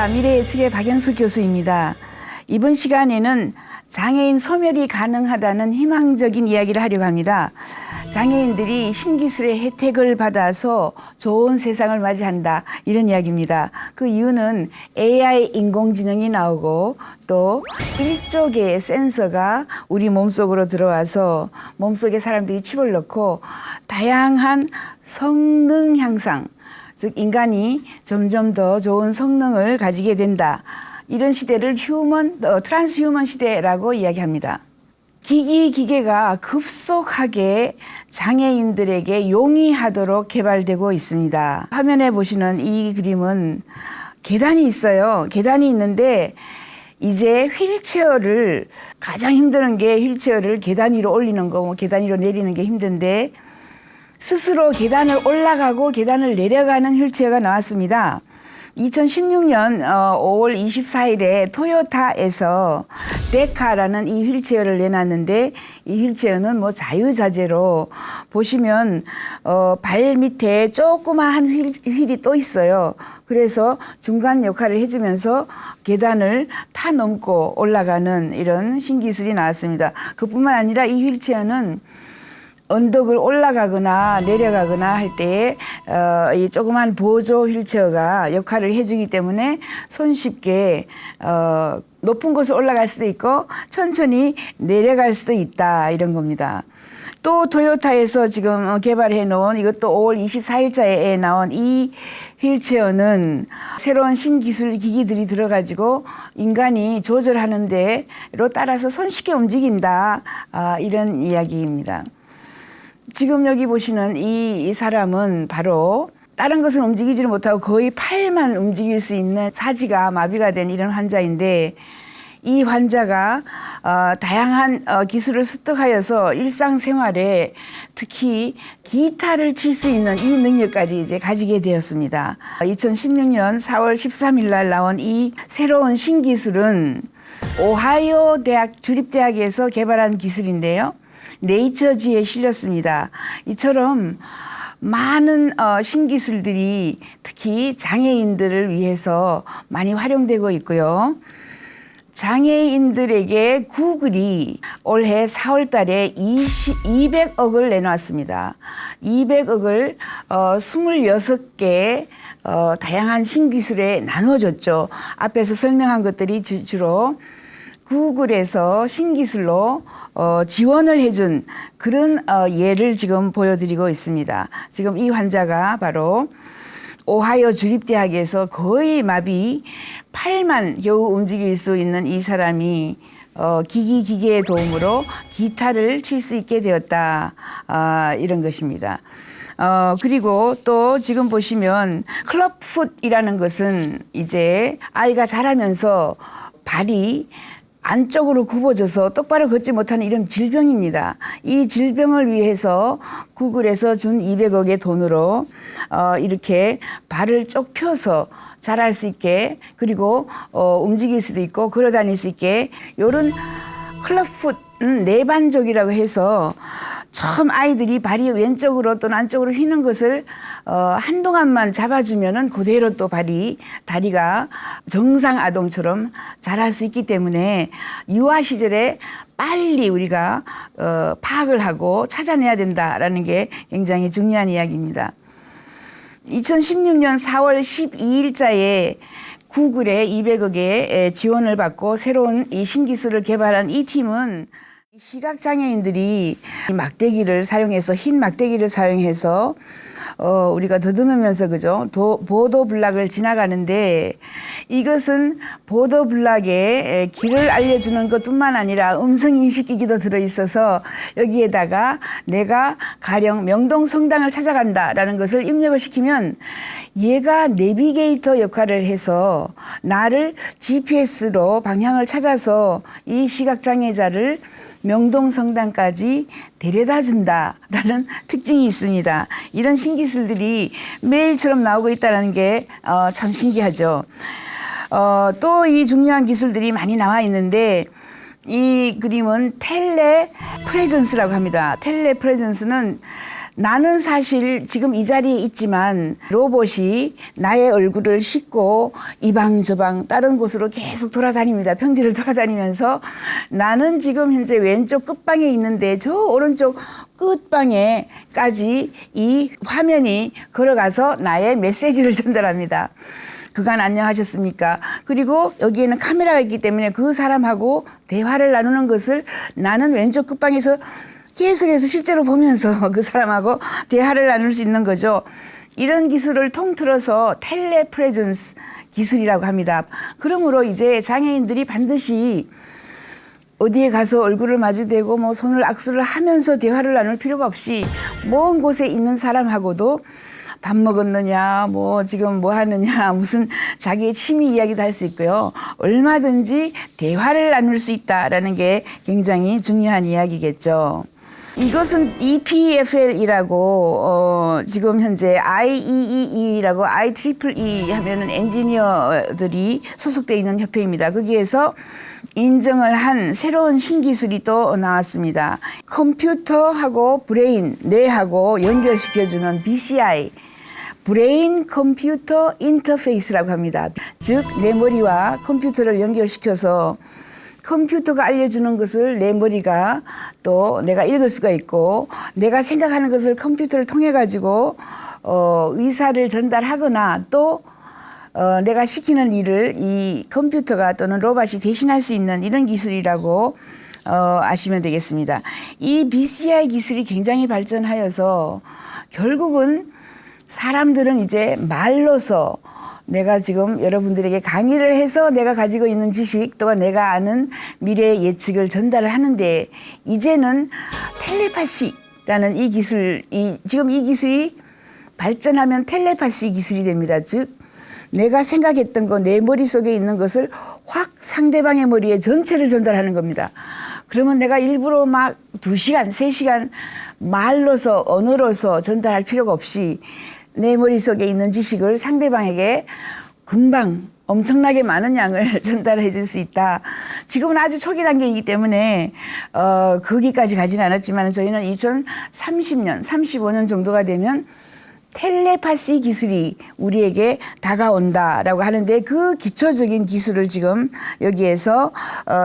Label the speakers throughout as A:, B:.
A: 안녕하십니까. 미래예측의 박영숙 교수입니다. 이번 시간에는 장애인 소멸이 가능하다는 희망적인 이야기를 하려고 합니다. 장애인들이 신기술의 혜택을 받아서 좋은 세상을 맞이한다, 이런 이야기입니다. 그 이유는 AI 인공지능이 나오고 또 1조 개의 센서가 우리 몸속으로 들어와서 몸속에 사람들이 칩을 넣고 다양한 성능 향상, 즉 인간이 점점 더 좋은 성능을 가지게 된다. 이런 시대를 트랜스휴먼 시대라고 이야기합니다. 기계가 급속하게 장애인들에게 용이하도록 개발되고 있습니다. 화면에 보시는 이 그림은 계단이 있어요. 계단이 있는데 이제 휠체어를, 가장 힘든 게 휠체어를 계단 위로 올리는 거, 계단 위로 내리는 게 힘든데 스스로 계단을 올라가고 계단을 내려가는 휠체어가 나왔습니다. 2016년 5월 24일에 토요타에서 데카라는 이 휠체어를 내놨는데, 이 휠체어는 뭐 자유자재로 보시면 발 밑에 조그마한 휠이 또 있어요. 그래서 중간 역할을 해주면서 계단을 타 넘고 올라가는 이런 신기술이 나왔습니다. 그뿐만 아니라 이 휠체어는 언덕을 올라가거나 내려가거나 할 때에 이 조그만 보조 휠체어가 역할을 해주기 때문에 손쉽게 높은 곳을 올라갈 수도 있고 천천히 내려갈 수도 있다, 이런 겁니다. 또 토요타에서 지금 개발해 놓은, 이것도 5월 24일자에 나온 이 휠체어는 새로운 신기술 기기들이 들어가지고 인간이 조절하는 데로 따라서 손쉽게 움직인다, 이런 이야기입니다. 지금 여기 보시는 이 사람은 바로 다른 것은 움직이지를 못하고 거의 팔만 움직일 수 있는 사지가 마비가 된 이런 환자인데, 이 환자가 다양한 기술을 습득하여서 일상생활에 특히 기타를 칠 수 있는 이 능력까지 이제 가지게 되었습니다. 2016년 4월 13일 날 나온 이 새로운 신기술은 오하이오 대학 주립대학에서 개발한 기술인데요. 네이처지에 실렸습니다. 이처럼 많은 신기술들이 특히 장애인들을 위해서 많이 활용되고 있고요. 장애인들에게 구글이 올해 4월 달에 200억을 내놨습니다. 200억을 26개 다양한 신기술에 나눠줬죠. 앞에서 설명한 것들이 주로 구글에서 신기술로 지원을 해준 그런 예를 지금 보여드리고 있습니다. 지금 이 환자가 바로 오하이오 주립대학에서 거의 마비 팔만 겨우 움직일 수 있는 이 사람이 기계의 도움으로 기타를 칠 수 있게 되었다, 이런 것입니다. 그리고 또 지금 보시면 클럽풋이라는 것은 이제 아이가 자라면서 발이 안쪽으로 굽어져서 똑바로 걷지 못하는 이런 질병입니다. 이 질병을 위해서 구글에서 준 200억의 돈으로 이렇게 발을 쭉 펴서 자랄 수 있게, 그리고 움직일 수도 있고 걸어 다닐 수 있게, 이런 클럽풋 내반족이라고 해서 처음 아이들이 발이 왼쪽으로 또는 안쪽으로 휘는 것을 한동안만 잡아주면은 그대로 또 다리가 정상 아동처럼 자랄 수 있기 때문에 유아 시절에 빨리 우리가 파악을 하고 찾아내야 된다라는 게 굉장히 중요한 이야기입니다. 2016년 4월 12일자에 구글의 200억의 지원을 받고 새로운 이 신기술을 개발한 이 팀은 시각장애인들이 막대기를 사용해서, 흰 막대기를 사용해서 우리가 더듬으면서, 그죠? 보도블락을 지나가는데, 이것은 보도블락에 길을 알려주는 것뿐만 아니라 음성인식기기도 들어있어서 여기에다가 내가 가령 명동성당을 찾아간다라는 것을 입력을 시키면 얘가 내비게이터 역할을 해서 나를 GPS로 방향을 찾아서 이 시각장애자를 명동성당까지 데려다 준다라는 특징이 있습니다. 이런 신기술들이 매일처럼 나오고 있다는 게 참 신기하죠. 또 이 중요한 기술들이 많이 나와 있는데, 이 그림은 텔레프레전스라고 합니다. 텔레프레전스는 나는 사실 지금 이 자리에 있지만 로봇이 나의 얼굴을 씻고 이방저방 다른 곳으로 계속 돌아다닙니다. 평지를 돌아다니면서 나는 지금 현재 왼쪽 끝방에 있는데 저 오른쪽 끝방에까지 이 화면이 걸어가서 나의 메시지를 전달합니다. 그간 안녕하셨습니까? 그리고 여기에는 카메라가 있기 때문에 그 사람하고 대화를 나누는 것을 나는 왼쪽 끝방에서 계속해서 실제로 보면서 그 사람하고 대화를 나눌 수 있는 거죠. 이런 기술을 통틀어서 텔레프레전스 기술이라고 합니다. 그러므로 이제 장애인들이 반드시 어디에 가서 얼굴을 마주대고 뭐 손을 악수를 하면서 대화를 나눌 필요가 없이 먼 곳에 있는 사람하고도 밥 먹었느냐, 뭐 지금 뭐 하느냐, 무슨 자기의 취미 이야기도 할 수 있고요. 얼마든지 대화를 나눌 수 있다라는 게 굉장히 중요한 이야기겠죠. 이것은 EPFL이라고 지금 현재 IEEE라고 IEEE 하면은 엔지니어들이 소속돼 있는 협회입니다. 거기에서 인정을 한 새로운 신기술이 또 나왔습니다. 컴퓨터하고 브레인, 뇌하고 연결시켜주는 BCI, 브레인 컴퓨터 인터페이스라고 합니다. 즉, 내 머리와 컴퓨터를 연결시켜서 컴퓨터가 알려주는 것을 내 머리가 또 내가 읽을 수가 있고 내가 생각하는 것을 컴퓨터를 통해 가지고 의사를 전달하거나 또 내가 시키는 일을 이 컴퓨터가 또는 로봇이 대신할 수 있는 이런 기술이라고 아시면 되겠습니다. 이 BCI 기술이 굉장히 발전하여서 결국은 사람들은 이제 말로서 내가 지금 여러분들에게 강의를 해서 내가 가지고 있는 지식 또한 내가 아는 미래 예측을 전달을 하는데 이제는 텔레파시라는 이 기술, 지금 이 기술이 발전하면 텔레파시 기술이 됩니다. 즉 내가 생각했던 거 내 머릿속에 있는 것을 확 상대방의 머리에 전체를 전달하는 겁니다. 그러면 내가 일부러 막 2시간, 3시간 말로서 언어로서 전달할 필요가 없이 내 머릿속에 있는 지식을 상대방에게 금방 엄청나게 많은 양을 전달해 줄 수 있다. 지금은 아주 초기 단계이기 때문에 거기까지 가지는 않았지만 저희는 2030년, 35년 정도가 되면 텔레파시 기술이 우리에게 다가온다라고 하는데 그 기초적인 기술을 지금 여기에서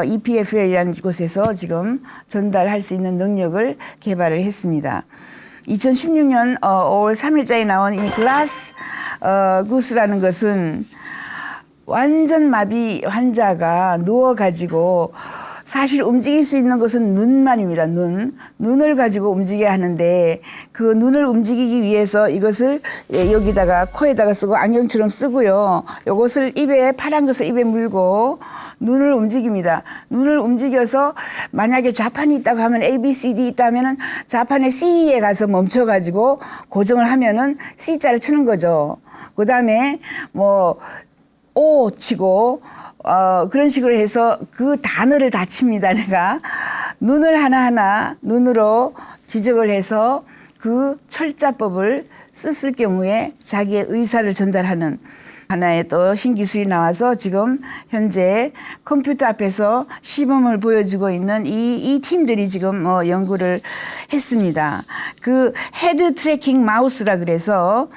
A: EPFL이라는 곳에서 지금 전달할 수 있는 능력을 개발을 했습니다. 2016년 5월 3일자에 나온 이 글라스 구스라는 것은 완전 마비 환자가 누워가지고 사실 움직일 수 있는 것은 눈만입니다. 눈을 가지고 움직여야 하는데 그 눈을 움직이기 위해서 이것을 여기다가 코에다가 쓰고 안경처럼 쓰고요. 이것을 입에 파란 것을 입에 물고 눈을 움직입니다. 눈을 움직여서 만약에 좌판이 있다고 하면 A, B, C, D 있다면은 좌판의 C에 가서 멈춰가지고 고정을 하면은 C자를 치는 거죠. 그 다음에 뭐 O 치고 그런 식으로 해서 그 단어를 다 칩니다. 내가 눈을 하나하나 눈으로 지적을 해서 그 철자법을 썼을 경우에 자기의 의사를 전달하는 하나의 또 신기술이 나와서 지금 현재 컴퓨터 앞에서 시범을 보여주고 있는 이 팀들이 지금 연구를 했습니다. 그 헤드 트래킹 마우스라 그래서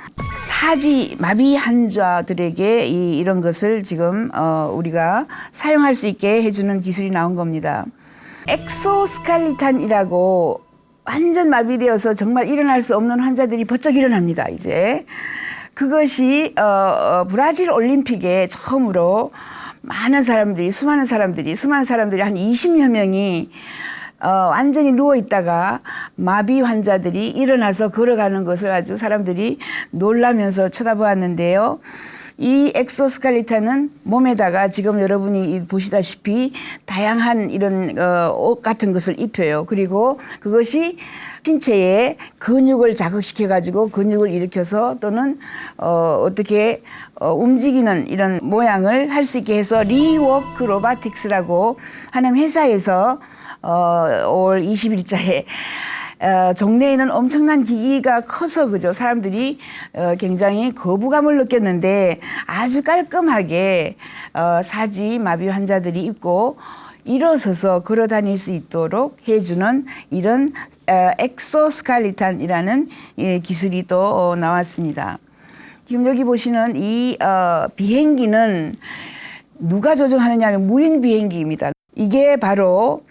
A: 사지 마비 환자들에게 이런 것을 지금 우리가 사용할 수 있게 해주는 기술이 나온 겁니다. 엑소스칼리탄이라고 완전 마비되어서 정말 일어날 수 없는 환자들이 번쩍 일어납니다. 이제 그것이 브라질 올림픽에 처음으로 수많은 사람들이 한 20여 명이 완전히 누워 있다가 마비 환자들이 일어나서 걸어가는 것을 아주 사람들이 놀라면서 쳐다보았는데요. 이 엑소스칼리탄은 몸에다가 지금 여러분이 보시다시피 다양한 이런 옷 같은 것을 입혀요. 그리고 그것이 신체에 근육을 자극시켜 가지고 근육을 일으켜서 또는 어떻게 움직이는 이런 모양을 할 수 있게 해서 리워크 로보틱스라고 하는 회사에서 5월 20일자에 정내에는 엄청난 기기가 커서 그죠. 사람들이 굉장히 거부감을 느꼈는데 아주 깔끔하게 사지 마비 환자들이 입고 일어서서 걸어 다닐 수 있도록 해주는 이런 엑소스칼리탄이라는 기술이 또 나왔습니다. 지금 여기 보시는 이 비행기는 누가 조종하느냐는 무인 비행기입니다. 이게 바로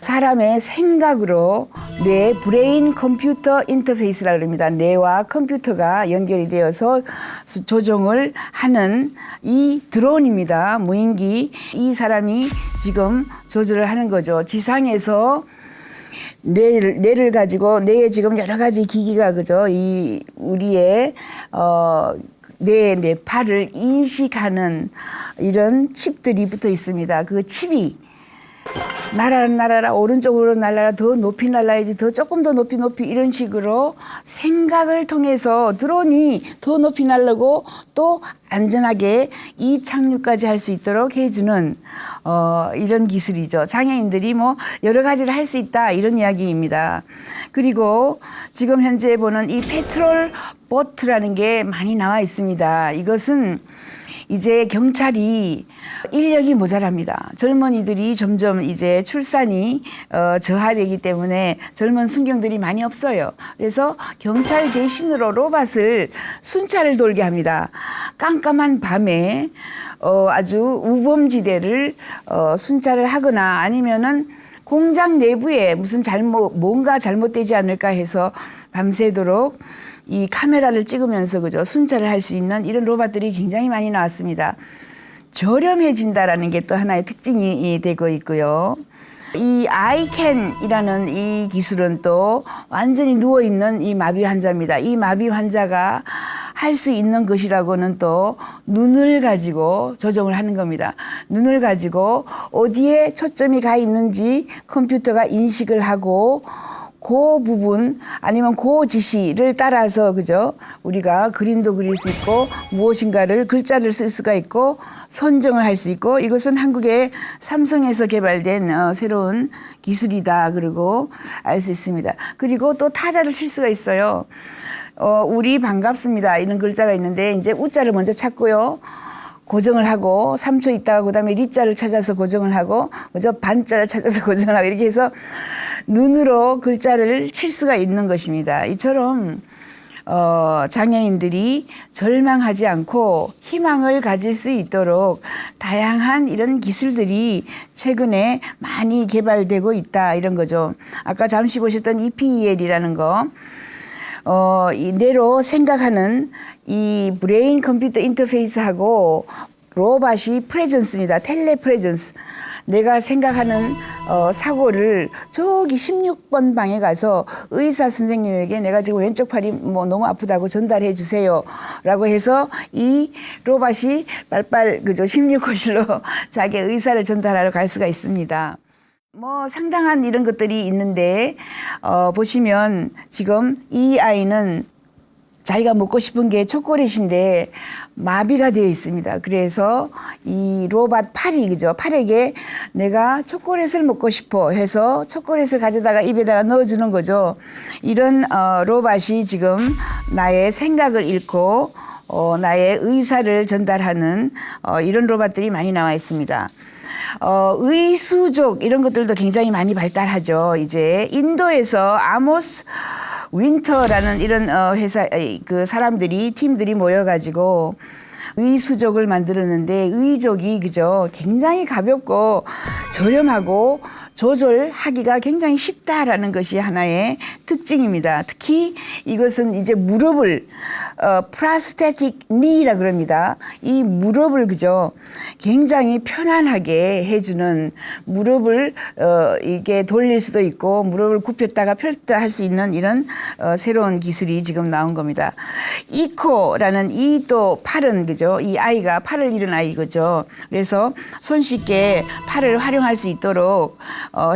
A: 사람의 생각으로 뇌 브레인 컴퓨터 인터페이스라고 합니다. 뇌와 컴퓨터가 연결이 되어서 조종을 하는 이 드론입니다. 무인기. 이 사람이 지금 조절을 하는 거죠. 지상에서 뇌를 가지고 뇌에 지금 여러 가지 기기가 그죠. 이 우리의 뇌파를 인식하는 이런 칩들이 붙어 있습니다. 그 칩이 날아라 오른쪽으로 날아라 더 높이 날아야지 더 조금 더 높이 이런 식으로 생각을 통해서 드론이 더 높이 날르고 또 안전하게 이 착륙까지 할 수 있도록 해주는 이런 기술이죠. 장애인들이 뭐 여러 가지를 할 수 있다 이런 이야기입니다. 그리고 지금 현재 보는 이 페트롤 보트라는 게 많이 나와 있습니다. 이것은 이제 경찰이 인력이 모자랍니다. 젊은이들이 점점 이제 출산이 저하되기 때문에 젊은 순경들이 많이 없어요. 그래서 경찰 대신으로 로봇을 순찰을 돌게 합니다. 깜깜한 밤에 아주 우범지대를 순찰을 하거나 아니면은 공장 내부에 무슨 뭔가 잘못되지 않을까 해서 밤새도록 이 카메라를 찍으면서 그죠 순찰을 할 수 있는 이런 로봇들이 굉장히 많이 나왔습니다. 저렴해진다라는 게 또 하나의 특징이 되고 있고요. 이 아이캔이라는 이 기술은 또 완전히 누워 있는 이 마비 환자입니다. 이 마비 환자가 할 수 있는 것이라고는 또 눈을 가지고 조정을 하는 겁니다. 눈을 가지고 어디에 초점이 가 있는지 컴퓨터가 인식을 하고 그 부분 아니면 그 지시를 따라서 그죠 우리가 그림도 그릴 수 있고 무엇인가를 글자를 쓸 수가 있고 선정을 할 수 있고 이것은 한국의 삼성에서 개발된 새로운 기술이다 그리고 알 수 있습니다. 그리고 또 타자를 칠 수가 있어요. 우리 반갑습니다 이런 글자가 있는데 이제 우자를 먼저 찾고요. 고정을 하고 3초 있다가 그다음에 리자를 찾아서 고정을 하고 그죠 반자를 찾아서 고정을 하고 이렇게 해서 눈으로 글자를 칠 수가 있는 것입니다. 이처럼 장애인들이 절망하지 않고 희망을 가질 수 있도록 다양한 이런 기술들이 최근에 많이 개발되고 있다 이런 거죠. 아까 잠시 보셨던 EPEL이라는 거 이 뇌로 생각하는 이 브레인 컴퓨터 인터페이스하고 로봇이 프레전스입니다. 텔레프레전스. 내가 생각하는 사고를 저기 16번 방에 가서 의사 선생님에게 내가 지금 왼쪽 팔이 뭐 너무 아프다고 전달해 주세요. 라고 해서 이 로봇이 빨빨 그죠 16호실로 자기 의사를 전달하러 갈 수가 있습니다. 뭐 상당한 이런 것들이 있는데 보시면 지금 이 아이는 자기가 먹고 싶은 게 초콜릿인데 마비가 되어 있습니다. 그래서 이 로봇 팔이 그죠? 팔에게 내가 초콜릿을 먹고 싶어 해서 초콜릿을 가져다가 입에다가 넣어주는 거죠. 이런 로봇이 지금 나의 생각을 읽고 나의 의사를 전달하는 이런 로봇들이 많이 나와 있습니다. 의수족 이런 것들도 굉장히 많이 발달하죠. 이제 인도에서 아모스 윈터라는 이런 회사 그 사람들이 팀들이 모여가지고 의수족을 만들었는데 의족이 그죠 굉장히 가볍고 저렴하고 조절하기가 굉장히 쉽다라는 것이 하나의 특징입니다. 특히 이것은 이제 무릎을 프라스테틱 니라 그럽니다. 이 무릎을 그죠 굉장히 편안하게 해주는 무릎을 이게 돌릴 수도 있고 무릎을 굽혔다가 펼다 할 수 있는 이런 새로운 기술이 지금 나온 겁니다. 이코라는 이 또 팔은 그죠 이 아이가 팔을 잃은 아이 그죠 그래서 손쉽게 팔을 활용할 수 있도록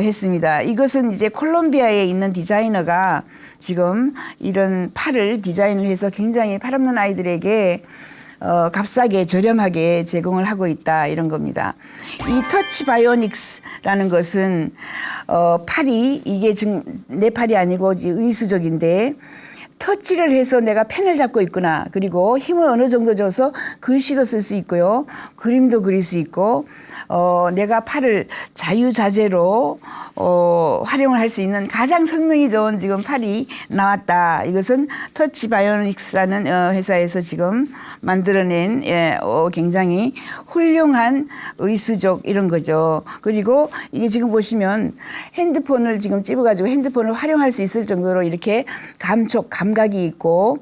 A: 했습니다. 이것은 이제 콜롬비아에 있는 디자이너가 지금 이런 팔을 디자인을 해서 굉장히 팔 없는 아이들에게 값싸게 저렴하게 제공을 하고 있다 이런 겁니다. 이 터치 바이오닉스라는 것은 팔이 이게 지금 내 팔이 아니고 의수족인데 터치를 해서 내가 펜을 잡고 있구나. 그리고 힘을 어느 정도 줘서 글씨도 쓸 수 있고요. 그림도 그릴 수 있고, 내가 팔을 자유자재로 활용을 할 수 있는 가장 성능이 좋은 지금 팔이 나왔다. 이것은 터치 바이오닉스라는 회사에서 지금 만들어낸 굉장히 훌륭한 의수족 이런 거죠. 그리고 이게 지금 보시면 핸드폰을 지금 찝어가지고 핸드폰을 활용할 수 있을 정도로 이렇게 감각이 있고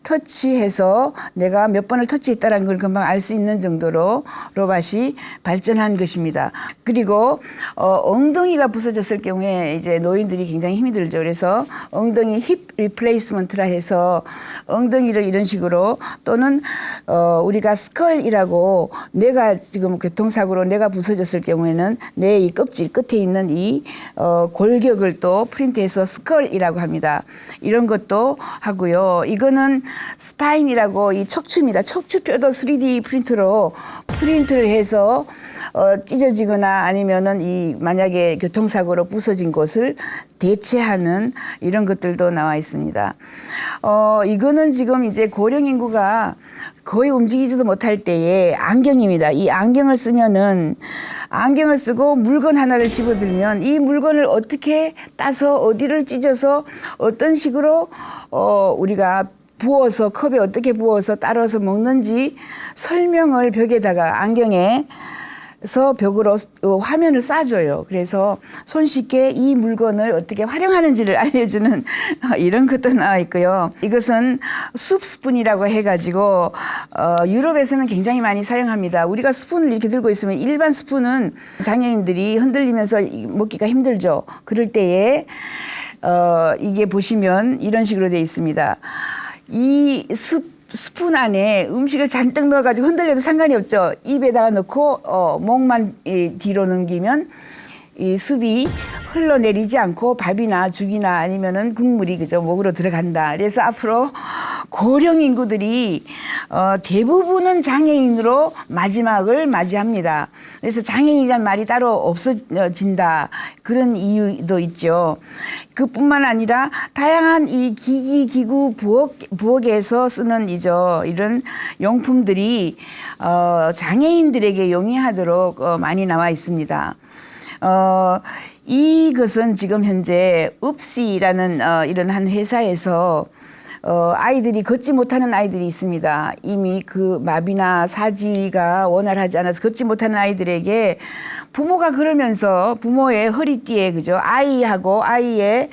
A: 터치해서 내가 몇 번을 터치했다는 걸 금방 알 수 있는 정도로 로봇이 발전한 것입니다. 그리고 엉덩이가 부서졌을 경우에 이제 노인들이 굉장히 힘이 들죠. 그래서 엉덩이 힙 리플레이스먼트라 해서 엉덩이를 이런 식으로 또는 우리가 스컬이라고 뇌가 지금 교통사고로 뇌가 부서졌을 경우에는 뇌 이 껍질 끝에 있는 이 골격을 또 프린트해서 스컬이라고 합니다. 이런 것도 하고요. 이거는 스파인이라고 이 척추입니다. 척추뼈도 3D 프린트로 프린트를 해서 찢어지거나 아니면은 이 만약에 교통사고로 부서진 곳을 대체하는 이런 것들도 나와 있습니다. 이거는 지금 이제 고령 인구가 거의 움직이지도 못할 때에 안경입니다. 이 안경을 쓰면은 안경을 쓰고 물건 하나를 집어들면 이 물건을 어떻게 따서 어디를 찢어서 어떤 식으로 우리가 부어서 컵에 어떻게 부어서 따라서 먹는지 설명을 벽에다가 안경에 서 벽으로 화면을 쏴줘요. 그래서 손쉽게 이 물건을 어떻게 활용하는지를 알려주는 이런 것도 나와 있고요. 이것은 숲 스푼이라고 해가지고 유럽에서는 굉장히 많이 사용합니다. 우리가 스푼을 이렇게 들고 있으면 일반 스푼은 장애인들이 흔들리면서 먹기가 힘들죠. 그럴 때에 이게 보시면 이런 식으로 되어 있습니다. 이 스푼 안에 음식을 잔뜩 넣어가지고 흔들려도 상관이 없죠. 입에다가 넣고 목만 뒤로 넘기면 이 숲이 흘러내리지 않고 밥이나 죽이나 아니면은 국물이 그죠 목으로 들어간다. 그래서 앞으로 고령 인구들이 대부분은 장애인으로 마지막을 맞이합니다. 그래서 장애인이란 말이 따로 없어진다. 그런 이유도 있죠. 그뿐만 아니라 다양한 이 기기, 기구, 부엌에서 쓰는 이런 용품들이 장애인들에게 용이하도록 많이 나와 있습니다. 이것은 지금 현재 읍시라는 이런 한 회사에서 아이들이 걷지 못하는 아이들이 있습니다. 이미 그 마비나 사지가 원활하지 않아서 걷지 못하는 아이들에게 부모가 그러면서 부모의 허리띠에 그죠 아이하고 아이의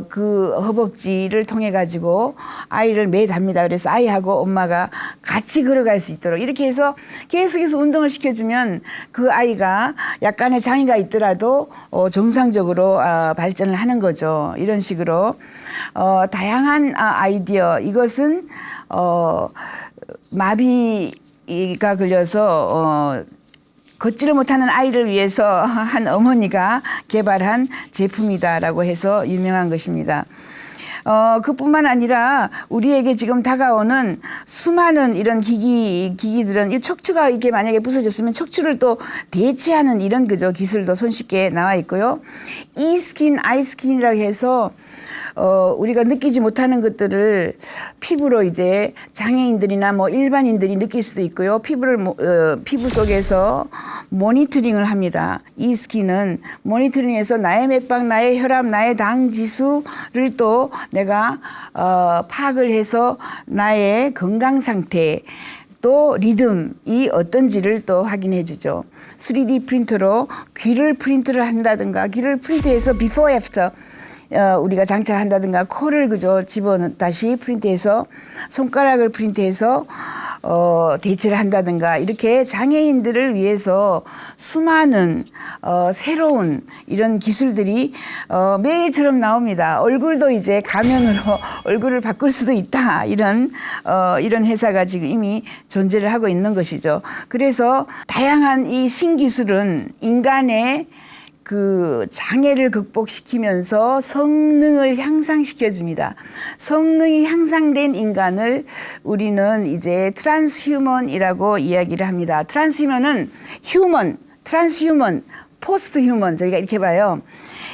A: 그 허벅지를 통해 가지고 아이를 매답니다. 그래서 아이하고 엄마가 같이 걸어갈 수 있도록 이렇게 해서 계속해서 운동을 시켜주면 그 아이가 약간의 장애가 있더라도 정상적으로 발전을 하는 거죠. 이런 식으로 다양한 아이디어 이것은 마비가 걸려서 걷지를 못하는 아이를 위해서 한 어머니가 개발한 제품이다라고 해서 유명한 것입니다. 그뿐만 아니라 우리에게 지금 다가오는 수많은 이런 기기들은 이 척추가 이렇게 만약에 부서졌으면 척추를 또 대체하는 이런 그죠 기술도 손쉽게 나와 있고요. 이스킨, 아이스킨이라고 해서 우리가 느끼지 못하는 것들을 피부로 이제 장애인들이나 뭐 일반인들이 느낄 수도 있고요. 피부 속에서 모니터링을 합니다. 이 스킨은 모니터링해서 나의 맥박, 나의 혈압, 나의 당 지수를 또 내가 파악을 해서 나의 건강 상태 또 리듬이 어떤지를 또 확인해 주죠. 3D 프린터로 귀를 프린트를 한다든가 귀를 프린트해서 before after 우리가 장착한다든가 코를 그저 다시 프린트해서 손가락을 프린트해서 대체를 한다든가 이렇게 장애인들을 위해서 수많은 새로운 이런 기술들이 매일처럼 나옵니다. 얼굴도 이제 가면으로 얼굴을 바꿀 수도 있다. 이런 회사가 지금 이미 존재를 하고 있는 것이죠. 그래서 다양한 이 신기술은 인간의 그 장애를 극복시키면서 성능을 향상시켜줍니다. 성능이 향상된 인간을 우리는 이제 트랜스휴먼이라고 이야기를 합니다. 트랜스휴먼은 트랜스휴먼, 포스트 휴먼 저희가 이렇게 봐요.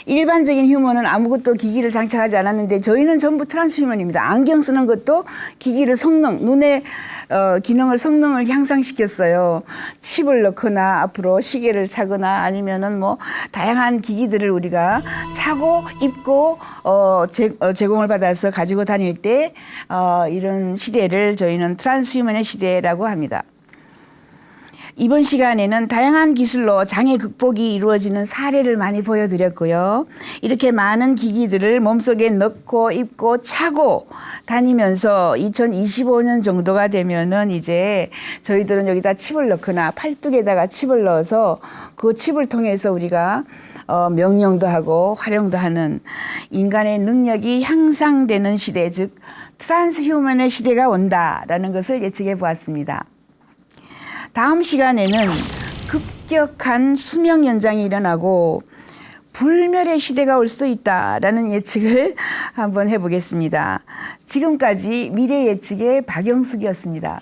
A: 일반적인 휴먼은 아무것도 기기를 장착하지 않았는데 저희는 전부 트랜스 휴먼입니다. 안경 쓰는 것도 기기를 눈의 기능을 성능을 향상시켰어요. 칩을 넣거나 앞으로 시계를 차거나 아니면은 뭐 다양한 기기들을 우리가 차고 입고 제공을 받아서 가지고 다닐 때 이런 시대를 저희는 트랜스 휴먼의 시대라고 합니다. 이번 시간에는 다양한 기술로 장애 극복이 이루어지는 사례를 많이 보여드렸고요. 이렇게 많은 기기들을 몸속에 넣고 입고 차고 다니면서 2025년 정도가 되면은 이제 저희들은 여기다 칩을 넣거나 팔뚝에다가 칩을 넣어서 그 칩을 통해서 우리가 명령도 하고 활용도 하는 인간의 능력이 향상되는 시대, 즉 트랜스 휴먼의 시대가 온다라는 것을 예측해 보았습니다. 다음 시간에는 급격한 수명 연장이 일어나고 불멸의 시대가 올 수도 있다라는 예측을 한번 해보겠습니다. 지금까지 미래 예측의 박영숙이었습니다.